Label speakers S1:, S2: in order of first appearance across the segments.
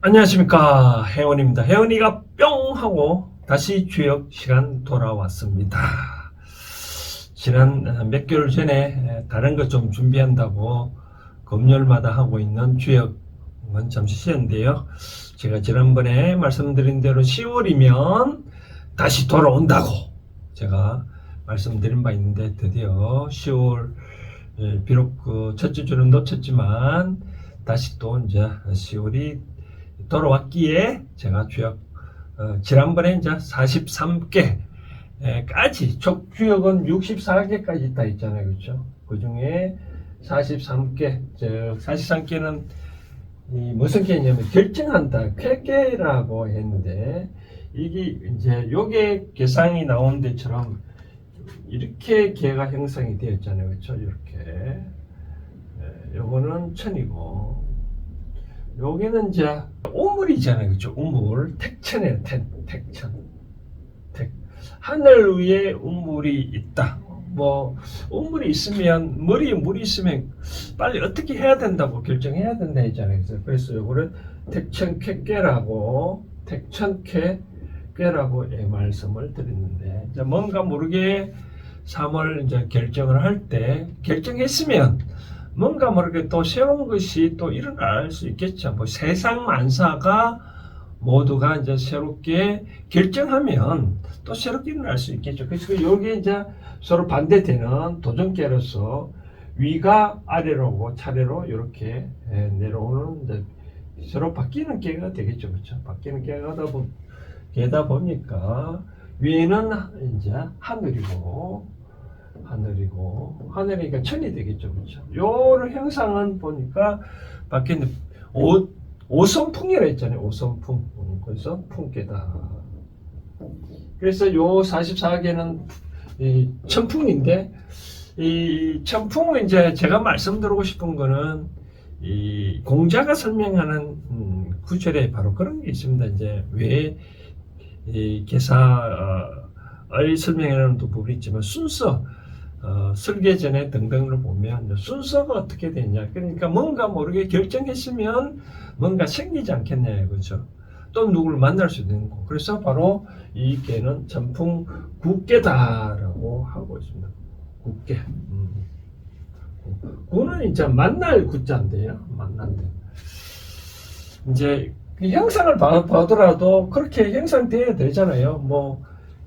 S1: 안녕하십니까, 혜원입니다. 혜원이가 뿅 하고 다시 주역 시간 돌아왔습니다. 지난 몇 개월 전에 다른 것 좀 준비한다고 금요일마다 하고 있는 주역은 잠시 쉬었는데요. 제가 지난번에 말씀드린 대로 10월이면 다시 돌아온다고 제가 말씀드린 바 있는데, 드디어 10월, 비록 그 첫째 주는 놓쳤지만 다시 또 이제 10월이 돌아왔기에 제가 주역, 지난번에 이제 43개까지, 촉주역은 64개까지 있다 했잖아요. 그렇죠? 그 중에 43개, 43개는 무슨 개냐면 결정한다, 쾌개라고 했는데, 이게 이제 요게 계상이 나온 데처럼 이렇게 개가 형성이 되었잖아요. 그렇죠? 이렇게. 요거는 천이고, 여기는 이제 우물이잖아요. 그죠? 우물. 택천이에요. 택천. 하늘 위에 우물이 있다. 뭐, 우물이 있으면, 머리에 물이 있으면 빨리 어떻게 해야 된다고 결정해야 된다 했잖아요. 그래서 요거를 택천쾌깨라고, 택천쾌깨라고 말씀을 드렸는데, 이제 뭔가 모르게 3월 이제 결정을 할 때, 결정했으면 뭔가 모르게 또 새로운 것이 또 일어날 수 있겠죠. 뭐 세상 만사가 모두가 이제 새롭게 결정하면 또 새롭게 일어날 수 있겠죠. 그래서 여기 이제 서로 반대되는 도전계로서 위가 아래로 차례로 이렇게 내려오는 이제 서로 바뀌는 계가 되겠죠. 그렇죠? 바뀌는 계다 보니까 위에는 이제 하늘이니까 천이 되겠죠. 그렇죠? 요런 형상은 보니까 밖에 오선풍이라 했잖아요. 오선풍. 그래서 풍계다. 그래서 요 44개는 이 천풍인데, 이 천풍은 이제 제가 말씀드리고 싶은 거는 이 공자가 설명하는 구절에 바로 그런 게 있습니다. 이제 왜 이 개사의 설명하는 부분이 있지만 순서, 설계전에 등등을 보면 순서가 어떻게 되냐. 그러니까 뭔가 모르게 결정했으면 뭔가 생기지 않겠냐. 그렇죠? 또 누구를 만날 수 있는 거. 그래서 바로 이 개는 전풍 국계다라고 하고 있습니다. 국계. 구는 이제 만날 구자인데요. 만난데. 이제 형상을 봐더라도 그렇게 형상돼야 되잖아요. 뭐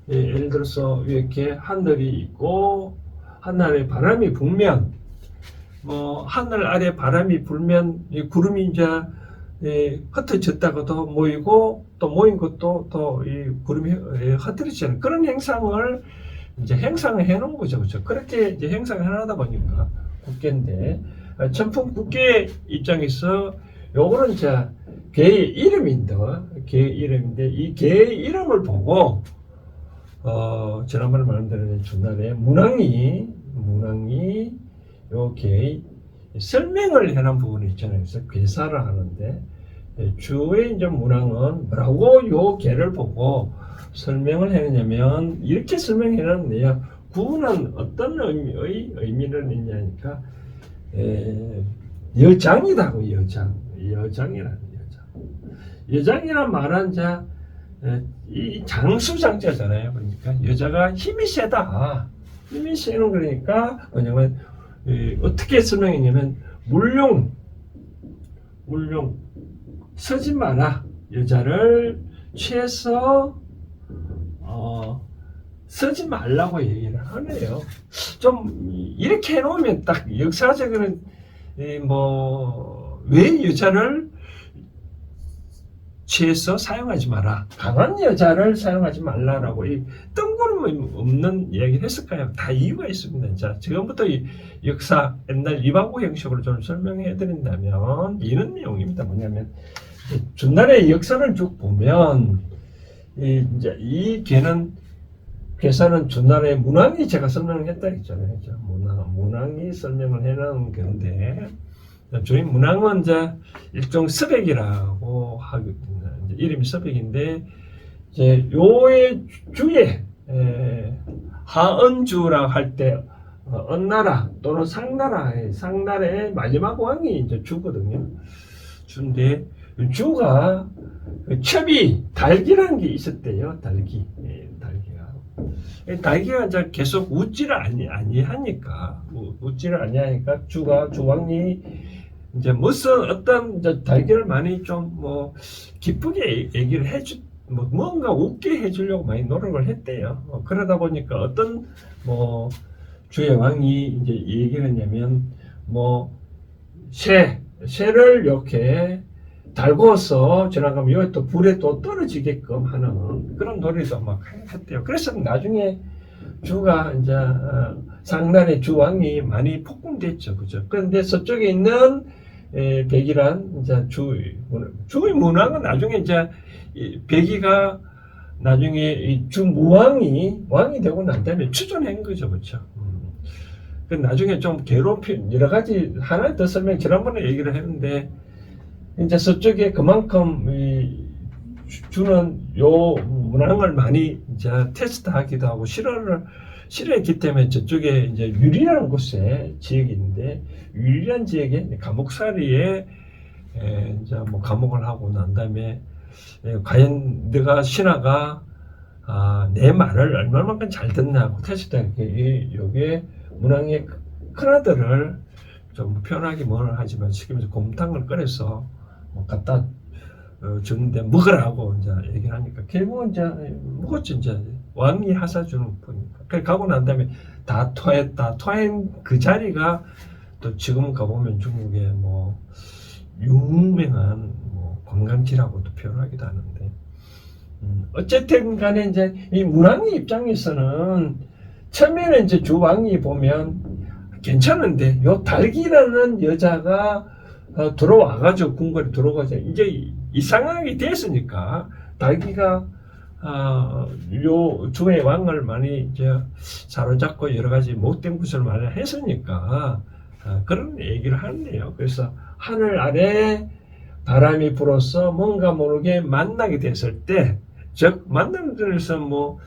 S1: 예를 들어서 이렇게 하늘이 있고, 하늘에 바람이 불면, 뭐 하늘 아래 바람이 불면 이 구름이 이제 흩어졌다가도 모이고, 또 모인 것도 또 이 구름이 흩어지는 그런 형상을 이제 형상을 해놓은 거죠. 그렇죠? 그렇게 이제 형상을 해놓다 보니까 국계인데, 천풍 국계 입장에서 요거는 이제 개의 이름인데, 이 개의 이름을 보고 지난번에 말씀드린 준날에 문왕이 요 개의 설명을 해놓은 부분이 있잖아요. 그래서 괴사를 하는데, 주의 이제 문왕은 뭐라고 요 개를 보고 설명을 했냐면 이렇게 설명해놨네요. 구는 어떤 의미를 있냐니까, 여장이라고. 여장이라는 여장이란 말은 자, 이 장수장자잖아요. 그러니까 여자가 힘이 세다. 힘이 세는 거니까 뭐냐면 어떻게 설명했냐면 물룡 서지 마라. 여자를 취해서 서지 말라고 얘기를 하네요. 좀 이렇게 해놓으면 딱 역사적으로 왜 여자를 취해서 사용하지 마라, 강한 여자를 사용하지 말라라고 이 뜬구름 없는 이야기를 했을까요? 다 이유가 있습니다. 자, 지금부터 이 역사 옛날 이방구 형식으로 좀 설명해 드린다면 이런 내용입니다. 뭐냐면 준날의 역사를 쭉 보면 이제 이 개사는 준날의 문왕이 제가 설명을 했다 했잖아요. 문왕이 설명을 해놓은 건데, 저희 문왕은 이제 일종 서백이라고 하거든요. 이름이 서백인데, 이제 요의 주에 하은주라고 할 때 언나라 또는 상나라의 마지막 왕이 이제 주거든요. 주인데 주가 그 첩이 달기라는 게 있었대요. 달기. 달기가. 달기가 이제 계속 웃지를 아니하니까, 웃지를 아니하니까 주왕이 이제 무슨 어떤 이제 달기를 많이 좀 뭐 기쁘게 얘기를 뭐 뭔가 웃게 해주려고 많이 노력을 했대요. 그러다 보니까 어떤 뭐 주의 왕이 이제 얘기를 했냐면 뭐 새를 이렇게 달궈서 지나가면 여기 또 불에 또 떨어지게끔 하는 그런 놀이도 막 했대요. 그래서 나중에 주가 이제 상단의 주왕이 많이 폭풍됐죠, 그죠? 그런데 서쪽에 있는 백이란 이제 주의 문왕은 나중에 이제 백이가 나중에 주무왕이 왕이 되고 난 다음에 추존한 거죠, 그렇죠? 그 나중에 좀 괴롭힌 여러 가지 하나 더 설명 지난번에 얘기를 했는데 이제 서쪽에 그만큼 주는 요 문항을 많이 이제 테스트하기도 하고 실험했기 때문에 저쪽에 이제 유리라는 곳에 지역이 있는데 유리란 지역에 감옥살이에 이제 뭐 감옥을 하고 난 다음에 과연 내가 신하가 내 말을 얼마만큼 잘 듣나 테스트하기 여기에 문항의 큰아들을 좀 편하게 뭐를 하지만 시키면서 곰탕을 끓여서 뭐 갖다 주는데 먹으라고 이제 얘기를 하니까 결국은 이제 먹었죠. 이제 왕이 하사 주는 거니까. 그래 가고 난 다음에 다 토했다. 토한 그 자리가 또 지금 가보면 중국의 뭐 유명한 뭐 관광지라고도 표현하기도 하는데 어쨌든 간에 이제 이 문왕의 입장에서는 처음에는 이제 주왕이 보면 괜찮은데 요 달기라는 여자가 들어와가지고 궁궐에 들어가서 이제 이상하게 됐으니까 달기가 요 주의 왕을 많이 이제 사로잡고 여러 가지 못된 것을 많이 했으니까 그런 얘기를 하는데요. 그래서 하늘 아래 바람이 불어서 뭔가 모르게 만나게 됐을 때, 즉 만나는 데서 뭐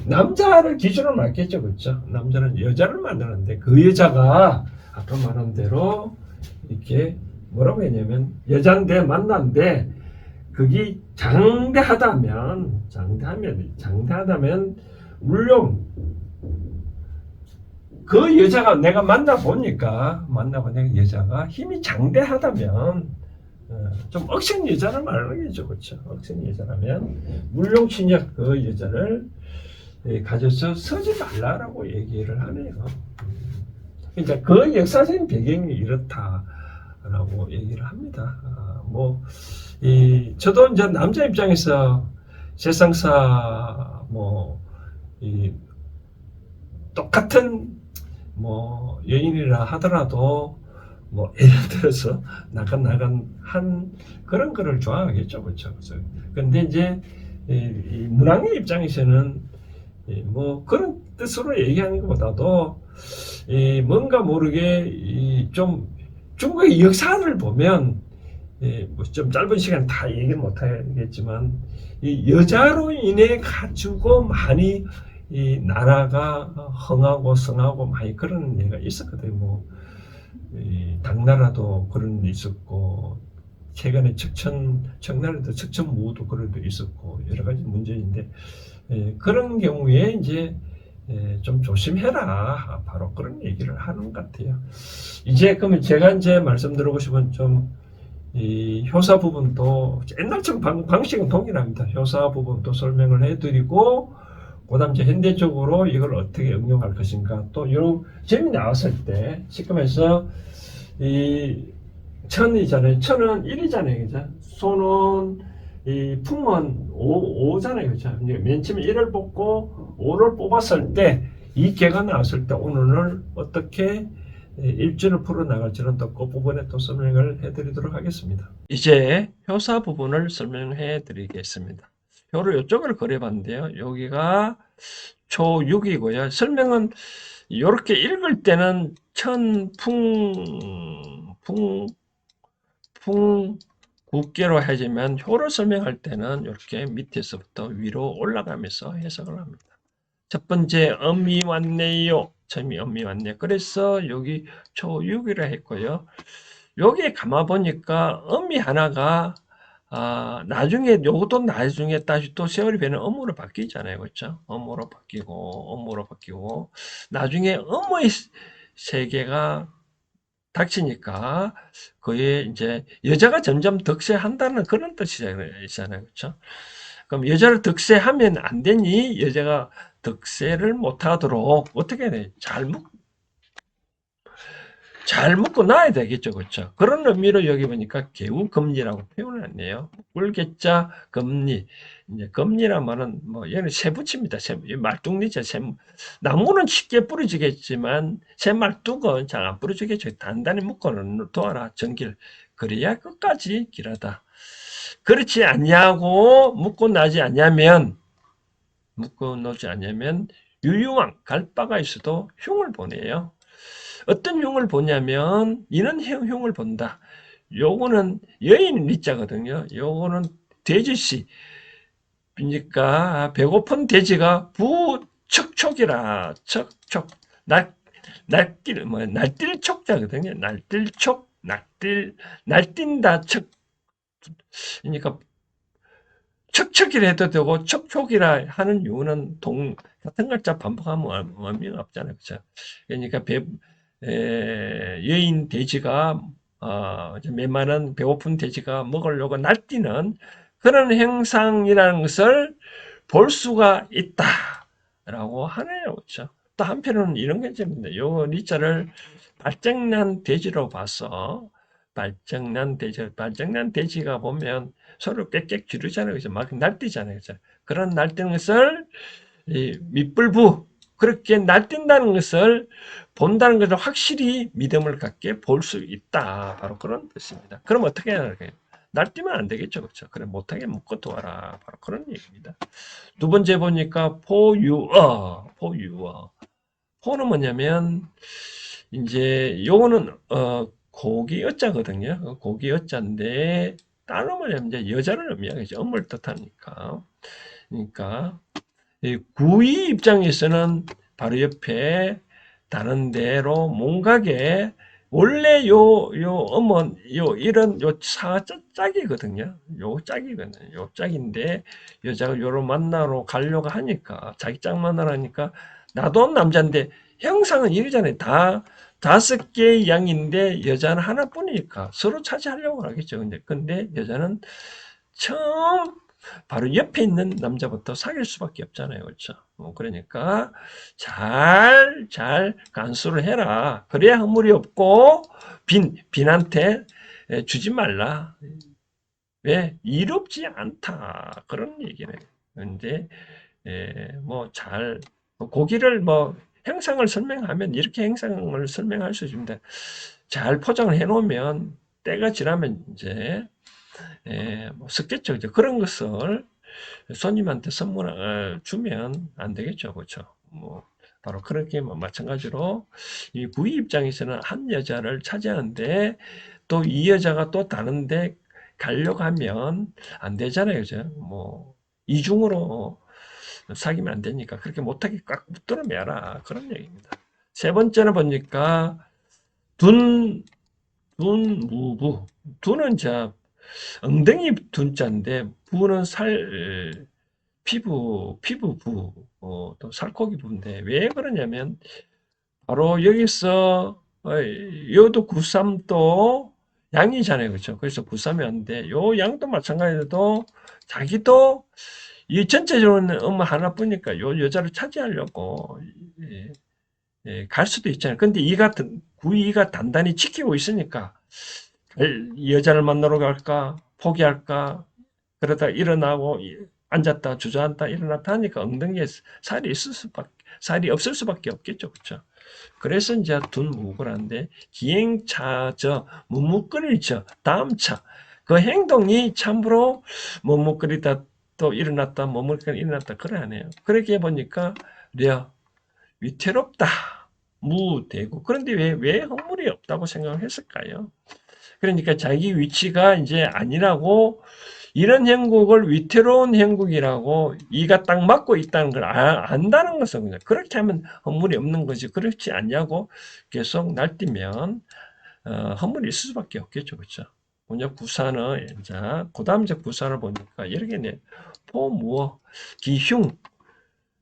S1: 남자를 기준으로 말겠죠, 그렇죠? 남자는 여자를 만나는데 그 여자가 아까 말한 대로 이렇게 뭐라고 했냐면 여잔데 만난데 그게 장대하다면 물론 그 여자가 내가 만나보니까 여자가 힘이 장대하다면 좀 억센 여자를 말하는 거죠, 그렇죠? 억센 여자라면 물룡신약 그 여자를 가져서 서지 말라라고 얘기를 하네요. 그러니까 그 역사적인 배경이 이렇다라고 얘기를 합니다. 저도 이제 남자 입장에서 세상사 똑같은 여인이라 하더라도 예를 들어서 나간 한 그런 거를 좋아하겠죠, 그렇죠? 근데 이제 이 문왕의 입장에서는 그런 뜻으로 얘기하는 것보다도 뭔가 모르게 좀 중국의 역사를 보면 좀 짧은 시간 다 얘기는 못하겠지만 이 여자로 인해 가지고 많이 이 나라가 흥하고 성하고 많이 그런 얘기가 있었거든요. 당나라도 그런 게 있었고 최근에 청나라도 척천무도 그런 게 있었고 여러 가지 문제인데 그런 경우에 이제 좀 조심해라 바로 그런 얘기를 하는 것 같아요. 이제 그러면 제가 이제 말씀드리고 싶은 좀 이 효사 부분도 옛날처럼 방식은 동일합니다. 효사 부분도 설명을 해드리고 그다음 이제 현대적으로 이걸 어떻게 응용할 것인가 또 이런 점이 나왔을 때 시점에서 이 천이잖아요. 천은 1이잖아요, 그죠? 소는 이 풍은 5잖아요, 그죠? 맨 처음에 1을 뽑고 5를 뽑았을 때 이 개가 나왔을 때 오늘을 어떻게 일주를 풀어나갈지는 또 그 부분에 또 설명을 해드리도록 하겠습니다. 이제 효사 부분을 설명해 드리겠습니다. 효를 이쪽을 그려봤는데요. 여기가 초6이고요. 설명은 이렇게 읽을 때는 국계로 해지만 효를 설명할 때는 이렇게 밑에서부터 위로 올라가면서 해석을 합니다. 첫 번째 음이 왔네요. 처음이 음이 왔네요. 그래서 여기 초6이라 했고요. 여기에 가만 보니까 음이 하나가 나중에 요것도 나중에 다시 또 세월이 배는 업무로 바뀌잖아요. 그렇죠? 업무로 바뀌고 나중에 업무의 세계가 닥치니까 그의 이제 여자가 점점 득세한다는 그런 뜻이잖아요. 그렇죠? 그럼 여자를 득세하면 안 되니 여자가 득세를 못하도록 어떻게 해야 돼? 잘 묶고 놔야 되겠죠. 그렇죠? 그런 의미로 여기 보니까 개우금리라고 표현을 했네요. 꿀개자 금리. 이제 금리란 말은 뭐 얘는 새붙입니다. 말뚝리죠. 나무는 쉽게 부러지겠지만 새말뚝은 잘 안 부러지겠죠. 단단히 묶어 놓아라. 전길. 그래야 끝까지 길하다. 그렇지 않냐고 묶고 놓지 않냐면 유유왕 갈 바가 있어도 흉을 보내요. 어떤 흉을 보냐면 이런 흉을 본다. 요거는 여인 리자거든요. 요거는 돼지씨. 그러니까 배고픈 돼지가 부척촉이라 척촉 날뛸 촉자거든요. 날뛴다 척. 그러니까 척척이라 해도 되고 척촉이라 하는 이유는 같은 글자 반복하면 의미가 없잖아요. 그렇죠? 그러니까 여인 돼지가 메마른 배고픈 돼지가 먹으려고 날뛰는 그런 행상이라는 것을 볼 수가 있다라고 하네요. 그렇죠? 또 한편으로는 이런 게 있습니다. 요 리자를 발정난 돼지로 봐서 발정난 돼지가 보면 서로 꽥꽥 지르잖아요. 그죠? 막 날뛰잖아요. 그죠? 그런 날뛰는 것을 밑불부 그렇게 날뛴다는 것을 본다는 것을 확실히 믿음을 갖게 볼 수 있다. 바로 그런 뜻입니다. 그럼 어떻게 해야 돼요? 날뛰면 안 되겠죠. 그렇죠? 그래 못하게 묶어 두어라. 바로 그런 얘기입니다. 두 번째 보니까 포유어. 포는 뭐냐면 이제 요거는 고기 어자거든요. 고기 어자인데 다른 뭐냐면 이제 여자를 의미하겠죠. 엄을 뜻하니까. 그러니까 구이 입장에서는 바로 옆에 다른 데로 몸가게 원래 요 엄은 이런 사가 짝이거든요. 요 짝이거든요. 요 짝인데 여자가 요로 만나러 가려고 하니까 자기 짝 만나러 하니까 나도 남자인데 형상은 이러잖아요. 다 5개의 양인데 여자는 하나뿐이니까 서로 차지하려고 하겠죠. 근데 여자는 처음 바로 옆에 있는 남자부터 사귈 수밖에 없잖아요. 그렇죠? 그러니까 잘 간수를 해라. 그래야 허물이 없고 빈한테 주지 말라. 왜? 이롭지 않다. 그런 얘기네. 근데 고기를 행상을 설명하면 이렇게 행상을 설명할 수 있습니다. 잘 포장을 해놓으면 때가 지나면 이제 섞겠죠. 그런 것을 손님한테 선물 주면 안 되겠죠. 그렇죠? 바로 그렇게 마찬가지로 이 부위 입장에서는 한 여자를 차지하는데 또 이 여자가 또 다른데 가려고 하면 안 되잖아요. 그죠? 이중으로 사귀면 안 되니까 그렇게 못하게 꽉 붙들어 매라. 그런 얘기입니다. 세 번째는 보니까 무부. 둔은 엉덩이 둔자인데 부는 피부부, 또 살코기 부인데 왜 그러냐면 바로 여기서 요도 93도 양이잖아요. 그렇죠? 그래서 93이 왔는데 요 양도 마찬가지로 자기도 이 전체적으로는 엄마 하나뿐이니까 요 여자를 차지하려고 갈 수도 있잖아요. 근데 구이가 단단히 지키고 있으니까 여자를 만나러 갈까 포기할까 그러다 일어나고 앉았다 주저앉다 일어났다 하니까 엉덩이에 살이 없을 수밖에 없겠죠. 그렇죠? 그래서 이제 둔무을 하는데 기행차저 묵묵거리죠. 다음차 그 행동이 참으로 묵묵거리다 또 일어났다 머물거리 일어났다 그래 하네요. 그렇게 보니까 위태롭다 무대고 그런데 왜 허물이 없다고 생각을 했을까요? 그러니까 자기 위치가 이제 아니라고 이런 형국을 위태로운 형국이라고 이가 딱 맞고 있다는 걸 안다는 것은 그냥 그렇게 하면 허물이 없는 거지 그렇지 않냐고 계속 날뛰면 허물이 있을 수밖에 없겠죠. 그렇죠? 부사는 자 고담적 부사를 보니까 이렇게 포무어 기흉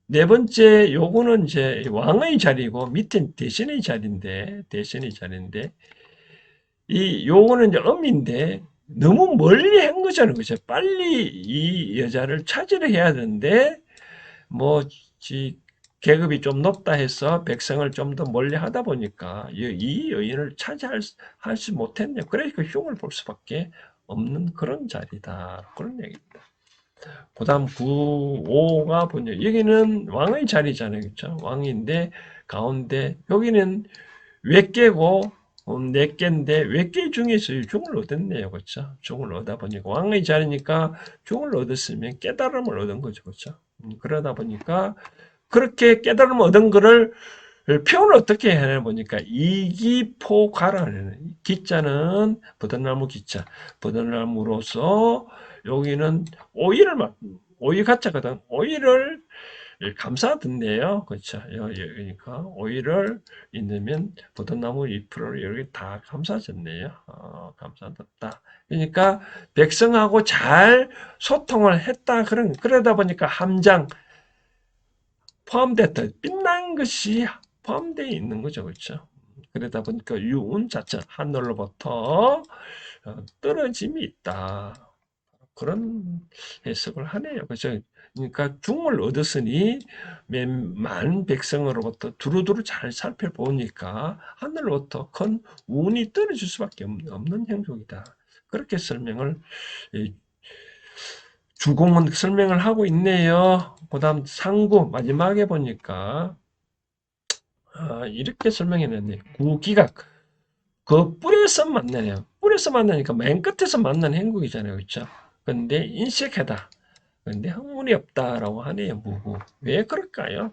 S1: 네 번째 요거는 이제 왕의 자리고 밑엔 대신의 자리인데 이 요거는 이제 음인데 너무 멀리 한 거잖아요. 그죠? 빨리 이 여자를 차지를 해야 되는데 뭐 계급이 좀 높다 해서 백성을 좀 더 멀리 하다 보니까 이 여인을 차지하지 못했네요. 그러니까 흉을 볼 수밖에 없는 그런 자리다. 그런 얘기입니다. 그 다음 9, 5가 뭐냐. 여기는 왕의 자리잖아요. 그렇죠? 왕인데 가운데 여기는 외계고 네 개인데 외계 중에서 중을 얻었네요. 그렇죠? 중을 얻다 보니까 왕의 자리니까 중을 얻었으면 깨달음을 얻은 거죠. 그렇죠? 그러다 보니까 그렇게 깨달음을 얻은 거를 표현을 어떻게 해야 보니까 이기포가라는 기자는 버드나무 기자 버드나무로서 여기는 오이 가짜거든. 오이를 감싸듣네요. 그렇죠. 그러니까 오이를 있으면 버드나무 잎을 이렇게 다 감싸졌네요. 감싸졌다. 그러니까 백성하고 잘 소통을 했다. 그러다 보니까 함장 포함됐다. 빛난 것이 포함되어 있는 거죠. 그렇죠. 그러다 보니까 유운 자체 하늘로부터 떨어짐이 있다. 그런 해석을 하네요. 그죠? 그러니까 중을 얻었으니 많은 백성으로부터 두루두루 잘 살펴보니까 하늘로부터 큰 운이 떨어질 수밖에 없는 형국이다. 그렇게 설명을 주공은 설명을 하고 있네요. 그 다음 상구 마지막에 보니까 이렇게 설명해놨네요. 구기각 그 뿌리에서 만나네요. 뿌리에서 만나니까 맨 끝에서 만나는 행국이잖아요. 그렇죠? 근데 인색하다. 근데 흥문이 없다라고 하네요. 무구. 왜 그럴까요?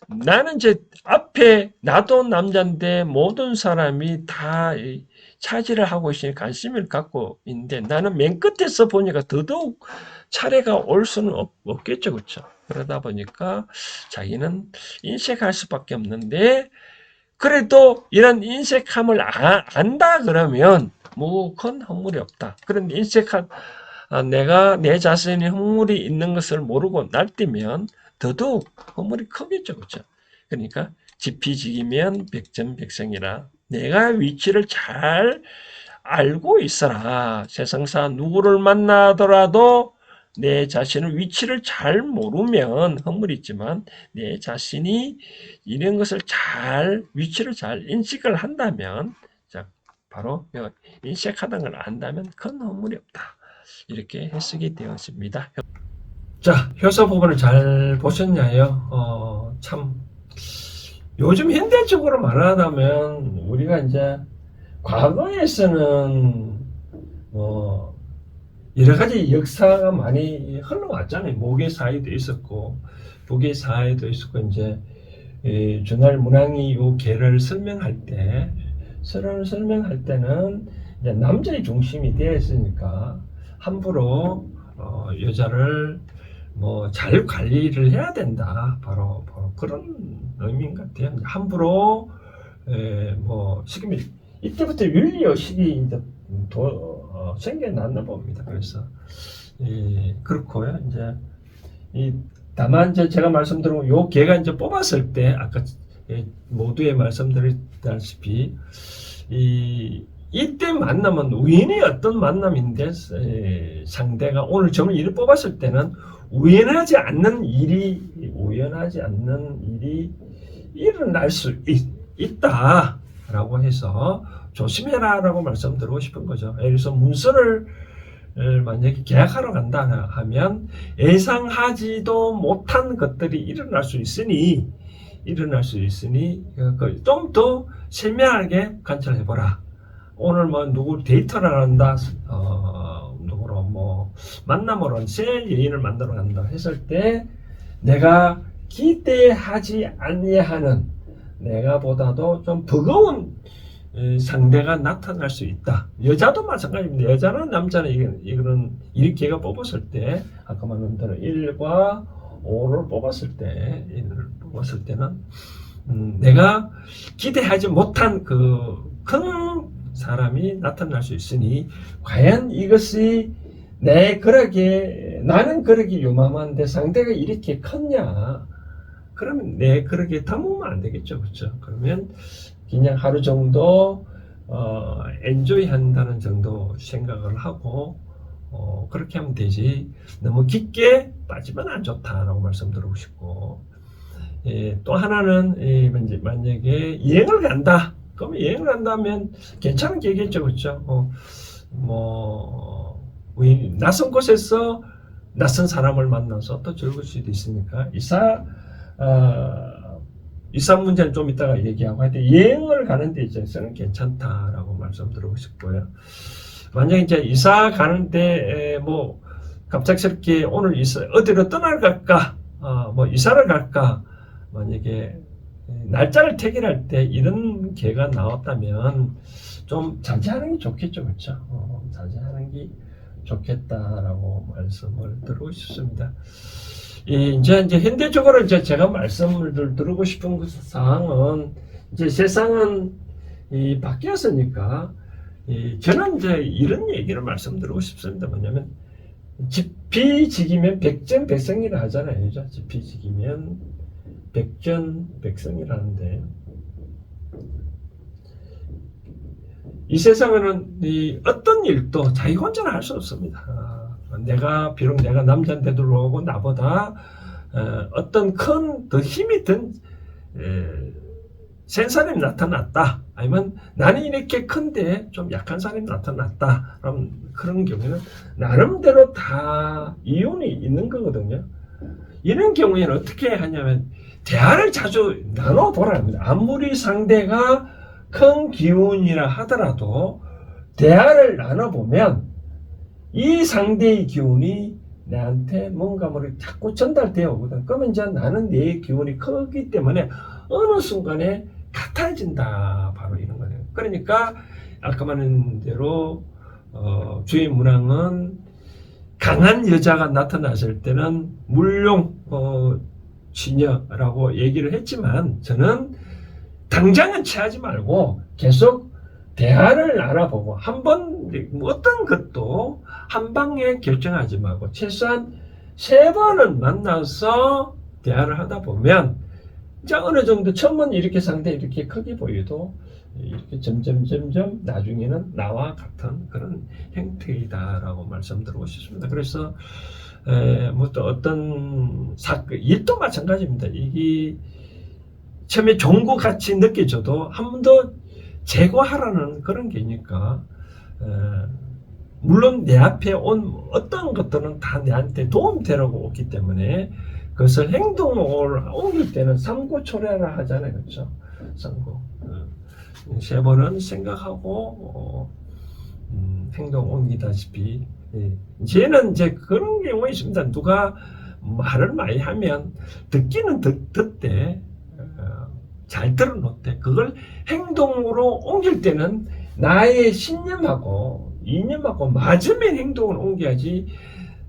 S1: 나는 이제 앞에 나도 남자인데 모든 사람이 다 차지를 하고 있으니 관심을 갖고 있는데 나는 맨 끝에서 보니까 더더욱 차례가 올 수는 없겠죠. 그렇죠? 그러다 보니까 자기는 인색할 수밖에 없는데 그래도 이런 인색함을 안다 그러면 뭐 큰 허물이 없다. 그런 내가 내 자신이 허물이 있는 것을 모르고 날뛰면 더더욱 허물이 크겠죠. 그렇죠? 그러니까 지피지기면 백전백승이라 내가 위치를 잘 알고 있어라. 세상사 누구를 만나더라도 내 자신의 위치를 잘 모르면 허물이 있지만 내 자신이 이런 것을 위치를 잘 인식을 한다면 바로 인식하다는 걸 안다면 큰 허물이 없다. 이렇게 해석이 되었습니다. 자, 효서 부분을 잘 보셨나요? 참 요즘 현대적으로 말하자면 우리가 이제 과거에서는 뭐 여러 가지 역사가 많이 흘러왔잖아요. 모계 사회도 있었고 북의 사회도 있었고 이제 준할 문왕이 요 계를 설명할 때는 이제 남자의 중심이 되어 있으니까 함부로 여자를 뭐 잘 관리를 해야 된다. 바로 그런 의미인 것 같아요. 함부로 뭐 지금 이때부터 윤리의식이 이제 생겨났나 봅니다. 그래서 그렇고요. 이제 다만 이제 제가 말씀드린 요 개가 이제 뽑았을 때 아까 모두에 말씀드렸다시피 이때 만남은 우연의 어떤 만남인데 상대가 오늘 점을 이를 뽑았을 때는 우연하지 않는 일이 일어날 수 있다라고 해서 조심해라라고 말씀드리고 싶은 거죠. 예를 들어서 문서를 만약에 계약하러 간다 하면 예상하지도 못한 것들이 일어날 수 있으니 좀 더 세밀하게 관찰해보라. 오늘 뭐 누구 데이터를 한다, 누구로 뭐 만남으로 새 여인을 만나러 간다 했을 때 내가 기대하지 아니하는 내가보다도 좀 버거운 상대가 나타날 수 있다. 여자도 마찬가지입니다. 여자는 남자는 이거는 이렇게가 뽑았을 때 아까 말한 대로 1과 5를 뽑았을 때는 내가 기대하지 못한 그 큰 사람이 나타날 수 있으니 과연 이것이 나는 그러기 요만한데 상대가 이렇게 컸냐? 그러면 내 그러기에 담으면 안 되겠죠, 그렇죠? 그러면 그냥 하루 정도 엔조이 한다는 정도 생각을 하고 그렇게 하면 되지. 너무 깊게 빠지면 안 좋다라고 말씀드리고 싶고, 또 하나는 만약에 여행을 간다. 그러면 여행을 간다면 괜찮은 계획이겠죠, 그렇죠? 낯선 곳에서 낯선 사람을 만나서 또 즐거울 수도 있으니까 이사 문제는 좀 이따가 얘기하고 하여튼 여행을 가는 데 있어서는 괜찮다라고 말씀드리고 싶고요. 만약에 이제 이사 가는데 갑작스럽게 오늘 어디로 떠나갈까, 이사를 갈까, 만약에 날짜를 택일할 때 이런 기회가 나왔다면 좀 자제하는 게 좋겠죠, 그렇죠? 자제하는 게 좋겠다라고 말씀을 드리고 싶습니다. 이제 현대적으로 이제 제가 말씀을 드리고 싶은 그 사항은 이제 세상은 바뀌었으니까 저는 이제 이런 얘기를 말씀드리고 싶습니다. 뭐냐면 지피지기면 백전백승이라 하잖아요, 그죠? 지피지기면 백전백승이라는데 이 세상에는 어떤 일도 자기 혼자는 할 수 없습니다. 비록 내가 남자인데도 불구하고 나보다 어떤 더 힘이 든 센 사람이 나타났다. 아니면 나는 이렇게 큰데 좀 약한 사람이 나타났다. 그럼 그런 경우에는 나름대로 다 이유는 있는 거거든요. 이런 경우에는 어떻게 하냐면 대화를 자주 나눠보라 합니다. 아무리 상대가 큰 기운이라 하더라도 대화를 나눠보면 이 상대의 기운이 나한테 뭔가 자꾸 전달되어 오거든. 그러면 이제 나는 내 기운이 크기 때문에 어느 순간에 같아진다. 바로 이런 거예요. 그러니까 아까 말한 대로 주의 문항은 강한 여자가 나타났을 때는 물용 치녀라고 얘기를 했지만 저는 당장은 취하지 말고 계속 대화를 알아보고 한번 어떤 것도 한 방에 결정하지 말고 최소한 3번은 만나서 대화를 하다 보면 이제 어느 정도 처음은 이렇게 상대 이렇게 크게 보여도 이렇게 점점 나중에는 나와 같은 그런 형태이다라고 말씀드리고 싶습니다. 그래서 또 어떤 일도 마찬가지입니다. 이게 처음에 좋은 것 같이 느껴져도 한 번 더 제거하라는 그런 게니까 물론 내 앞에 온 어떤 것들은 다 내한테 도움되라고 오기 때문에 그것을 행동을 옮길 때는 삼고초려라 하잖아요, 그렇죠? 삼고 3번은 생각하고 행동 옮기다시피 쟤는 이제 그런 경우가 있습니다. 누가 말을 많이 하면 듣기는 듣되 잘 들어놓대. 그걸 행동으로 옮길 때는 나의 신념하고 이념하고 맞으면 행동을 옮겨야지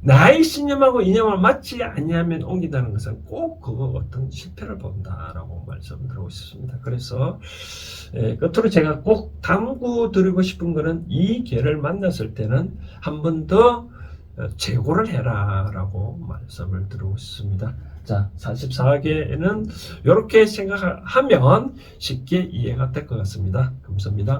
S1: 나의 신념하고 이념을 맞지 아니하면 옮긴다는 것은 꼭 그거 어떤 실패를 본다라고 말씀드리고 싶습니다. 그래서 끝으로 제가 꼭 당부 드리고 싶은 거는 이 개를 만났을 때는 한 번 더 재고를 해라 라고 말씀을 드리고 싶습니다. 자, 44개는 이렇게 생각하면 쉽게 이해가 될 것 같습니다. 감사합니다.